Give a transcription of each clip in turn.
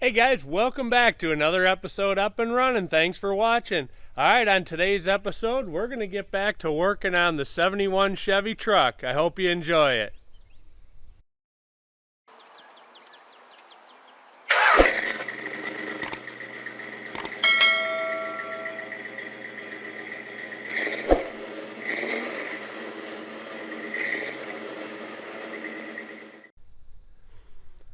Hey guys, welcome back to another episode Up and Running. Thanks for watching. Alright, on today's episode, we're going to get back to working on the 71 Chevy truck. I hope you enjoy it.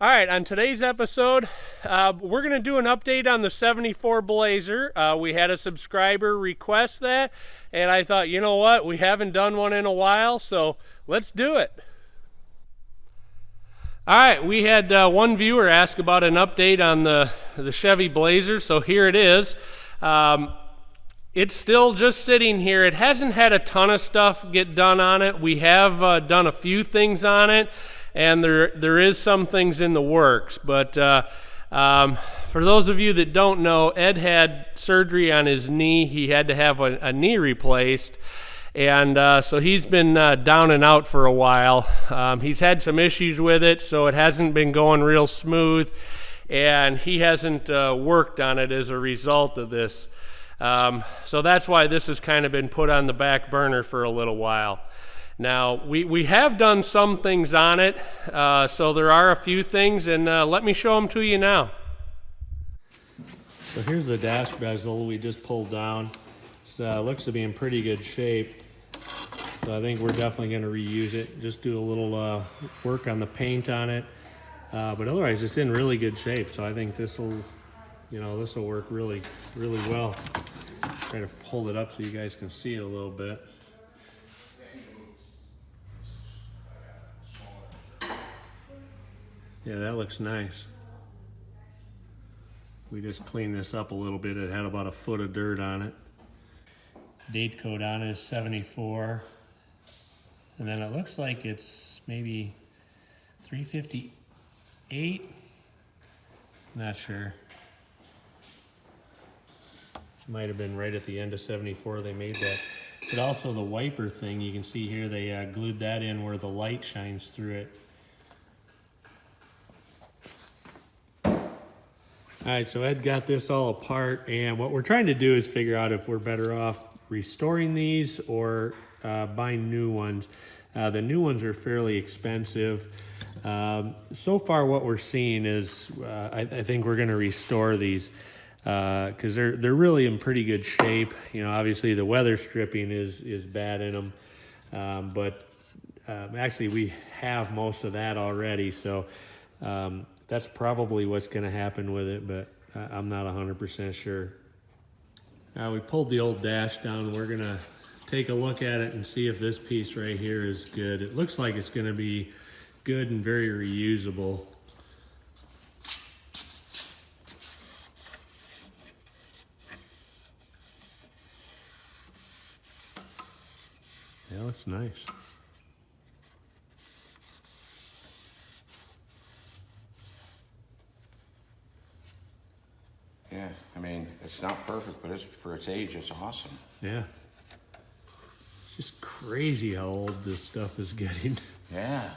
Alright, on today's episode, we're going to do an update on the 74 Blazer. We had a subscriber request that, and I thought, you know what, we haven't done one in a while, so let's do it. Alright, we had one viewer ask about an update on the Chevy Blazer, so here it is. It's still just sitting here. It hasn't had a ton of stuff get done on it. We have done a few things on it, and there is some things in the works. But for those of you that don't know, Ed had surgery on his knee. He had to have a knee replaced, and so he's been down and out for a while. He's had some issues with it, so it hasn't been going real smooth, and he hasn't worked on it as a result of this. So that's why this has kind of been put on the back burner for a little while. Now, we have done some things on it, so there are a few things, and let me show them to you now. So here's the dash bezel we just pulled down. It looks to be in pretty good shape, so I think we're definitely going to reuse it. Just do a little work on the paint on it, but otherwise it's in really good shape, so I think this will work really, really well. Try to hold it up so you guys can see it a little bit. Yeah, that looks nice. We just cleaned this up a little bit. It had about a foot of dirt on it. Date code on it is 74. And then it looks like it's maybe 358. Not sure. Might have been right at the end of 74 they made that. But also the wiper thing, you can see here they glued that in where the light shines through it. Alright, so Ed got this all apart, and what we're trying to do is figure out if we're better off restoring these or buying new ones. The new ones are fairly expensive. So far what we're seeing is I think we're going to restore these because they're really in pretty good shape. You know, obviously the weather stripping is bad in them, but actually we have most of that already, so that's probably what's going to happen with it, but I'm not 100% sure. We pulled the old dash down. We're going to take a look at it and see if this piece right here is good. It looks like it's going to be good and very reusable. Yeah, looks nice. Yeah, I mean, it's not perfect, but for its age, it's awesome. Yeah. It's just crazy how old this stuff is getting. Yeah.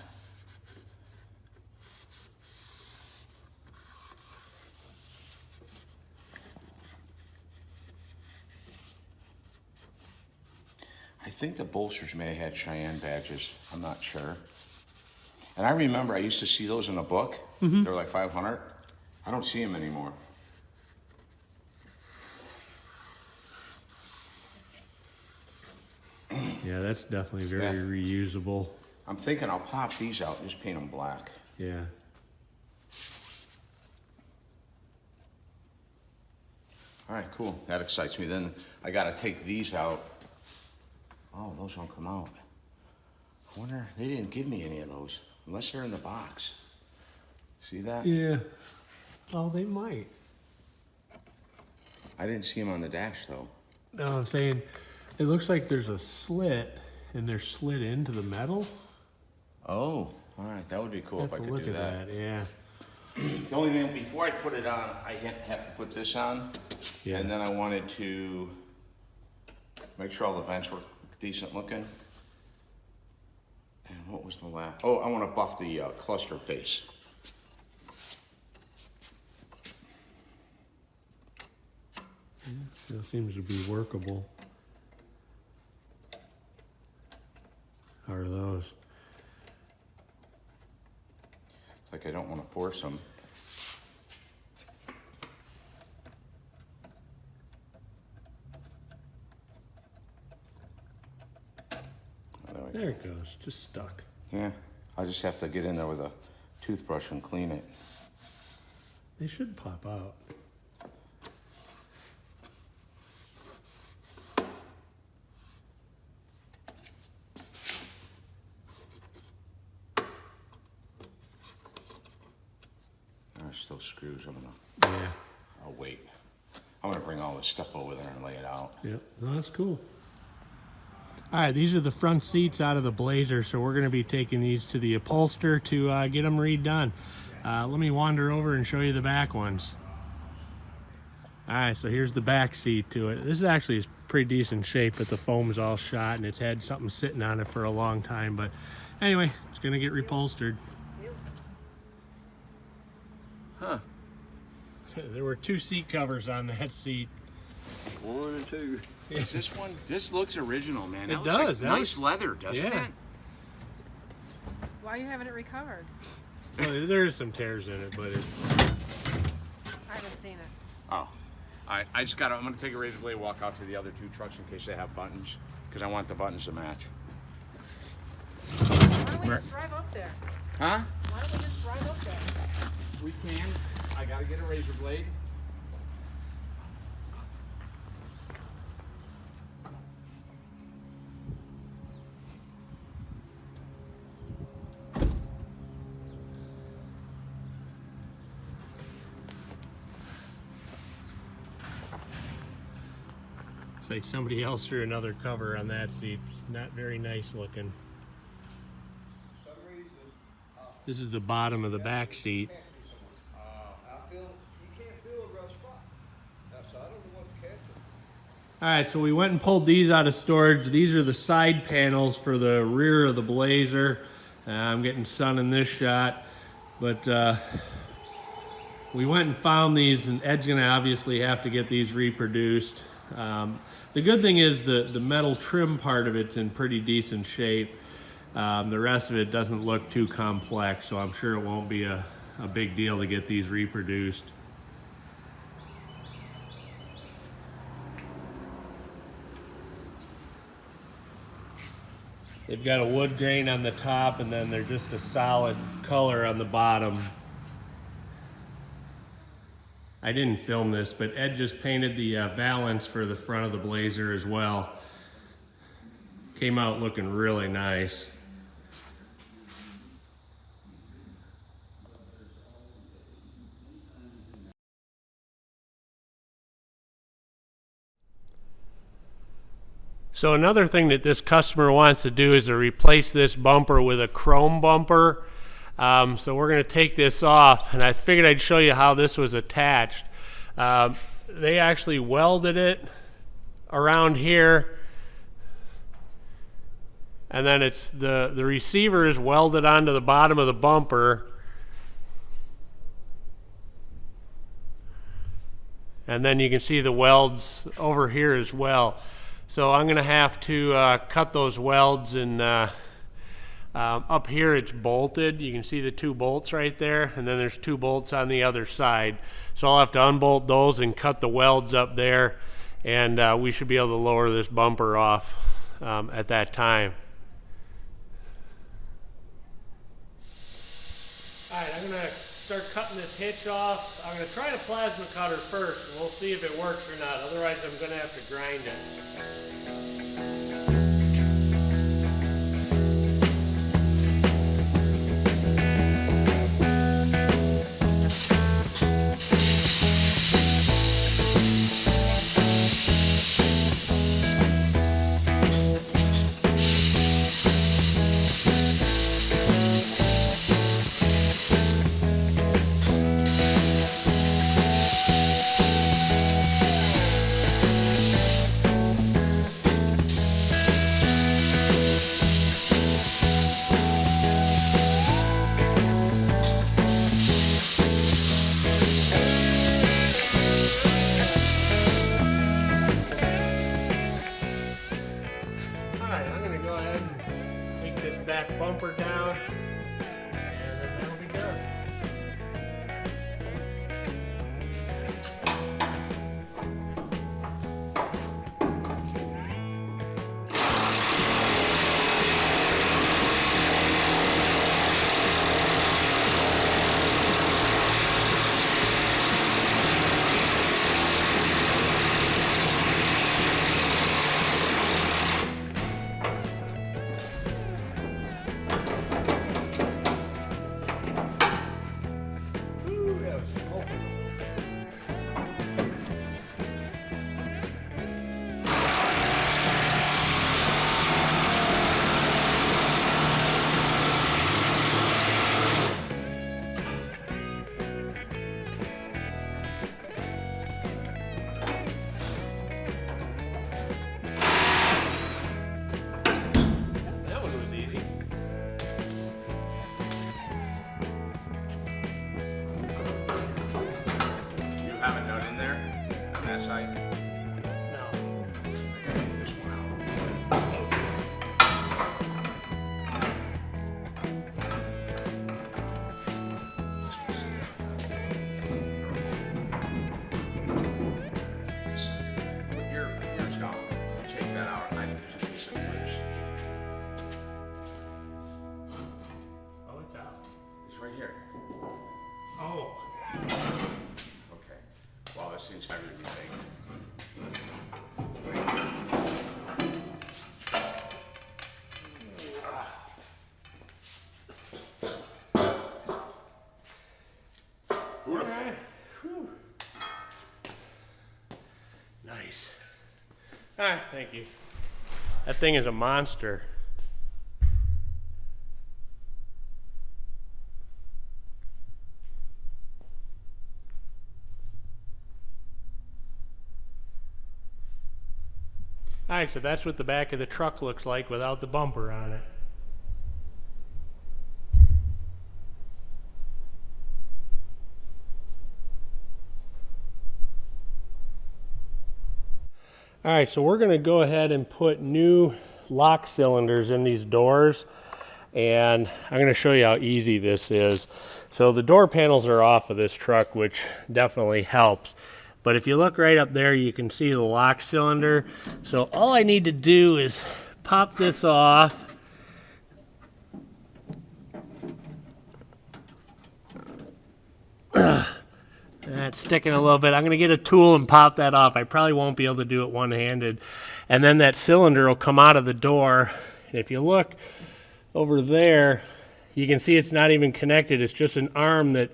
I think the bolsters may have had Cheyenne badges. I'm not sure. And I remember I used to see those in a book. Mm-hmm. They were like 500. I don't see them anymore. Yeah, that's definitely very reusable. I'm thinking I'll pop these out and just paint them black. Yeah. All right, cool. That excites me. Then I got to take these out. Oh, those don't come out. I wonder, they didn't give me any of those, unless they're in the box. See that? Yeah. Oh, they might. I didn't see them on the dash, though. No, I'm saying it looks like there's a slit, and they're slid into the metal. Oh, all right. That would be cool if I could look do at that. Yeah. The only thing, before I put it on, I have to put this on. Yeah. And then I wanted to make sure all the vents were decent looking. And what was the last? Oh, I want to buff the cluster face. Still seems to be workable. How are those? It's like I don't want to force them. Oh, there it goes, just stuck. Yeah, I just have to get in there with a toothbrush and clean it. They should pop out. There's still screws. Yeah. I'll wait. I'm gonna bring all this stuff over there and lay it out. Yep, no, that's cool. All right, these are the front seats out of the Blazer, so we're gonna be taking these to the upholster to get them redone. Let me wander over and show you the back ones. All right, so here's the back seat to it. This is actually pretty decent shape, but the foam's all shot and it's had something sitting on it for a long time. But anyway, it's gonna get repolstered. Huh. There were 2 seat covers on that seat. 1 and 2. Is this one? This looks original, man. It That does. looks like nice leather, doesn't Yeah. it? Why are you having it recovered? Well, there is some tears in it, but I haven't seen it. Oh. All right, I'm gonna take a razor blade, walk out to the other 2 trucks in case they have buttons, because I want the buttons to match. Why don't we just drive up there? Huh? Why don't we just drive up there? We can. I gotta get a razor blade. it's like somebody else threw another cover on that seat. It's not very nice looking. This is the bottom of the back seat. All right, so we went and pulled these out of storage. These are the side panels for the rear of the Blazer. I'm getting sun in this shot, but we went and found these, and Ed's gonna obviously have to get these reproduced. The good thing is the metal trim part of it's in pretty decent shape. The rest of it doesn't look too complex, so I'm sure it won't be a big deal to get these reproduced. They've got a wood grain on the top, and then they're just a solid color on the bottom. I didn't film this, but Ed just painted the valance for the front of the Blazer as well. Came out looking really nice. So another thing that this customer wants to do is to replace this bumper with a chrome bumper. So we're going to take this off, and I figured I'd show you how this was attached. They actually welded it around here, and then it's the receiver is welded onto the bottom of the bumper, and then you can see the welds over here as well. So I'm going to have to cut those welds, and up here it's bolted. You can see the 2 bolts right there, and then there's 2 bolts on the other side. So I'll have to unbolt those and cut the welds up there, and we should be able to lower this bumper off at that time. All right, I'm going to start cutting this hitch off. I'm going to try the plasma cutter first, and we'll see if it works or not. Otherwise, I'm going to have to grind it. All right. Whew. Nice. All right, thank you. That thing is a monster. All right, so that's what the back of the truck looks like without the bumper on it. All right, so we're gonna go ahead and put new lock cylinders in these doors, and I'm gonna show you how easy this is. So the door panels are off of this truck, which definitely helps. But if you look right up there, you can see the lock cylinder. So all I need to do is pop this off. That's sticking a little bit. I'm going to get a tool and pop that off. I probably won't be able to do it one-handed. And then that cylinder will come out of the door. And if you look over there, you can see it's not even connected. It's just an arm that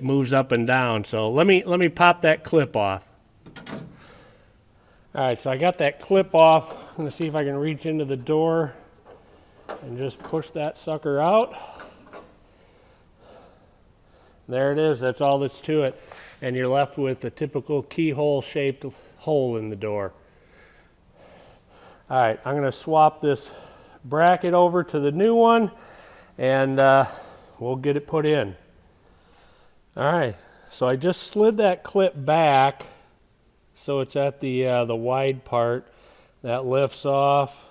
moves up and down. So let me pop that clip off. All right, so I got that clip off. I'm going to see if I can reach into the door and just push that sucker out. There it is. That's all that's to it. And you're left with a typical keyhole-shaped hole in the door. All right, I'm going to swap this bracket over to the new one, and we'll get it put in. All right, so I just slid that clip back so it's at the wide part. That lifts off,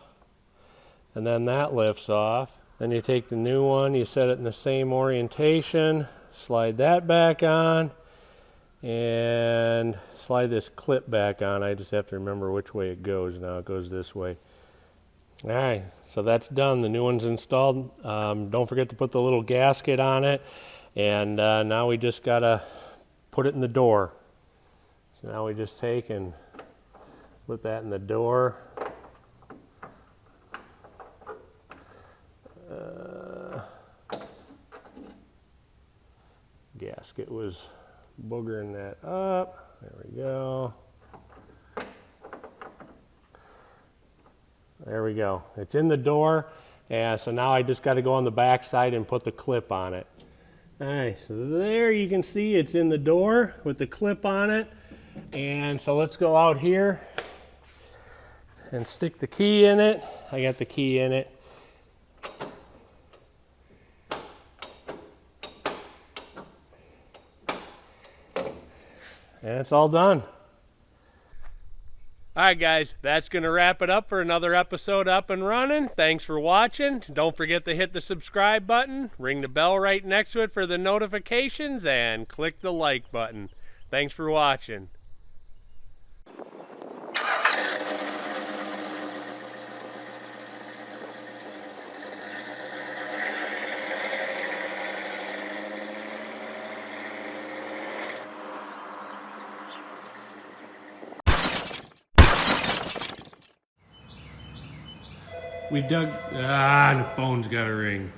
and then that lifts off. Then you take the new one, you set it in the same orientation, slide that back on, and slide this clip back on. I just have to remember which way it goes now. It goes this way. All right, so that's done. The new one's installed. Don't forget to put the little gasket on it. And now we just gotta put it in the door. So now we just take and put that in the door. Gasket was boogering that up. There we go. There we go. It's in the door. And so now I just got to go on the back side and put the clip on it. All right, so there you can see it's in the door with the clip on it. And so let's go out here and stick the key in it. I got the key in it. And it's all done. All right, guys, that's going to wrap it up for another episode Up and Running. Thanks for watching. Don't forget to hit the subscribe button, ring the bell right next to it for the notifications, and click the like button. Thanks for watching. We dug, the phone's got to ring.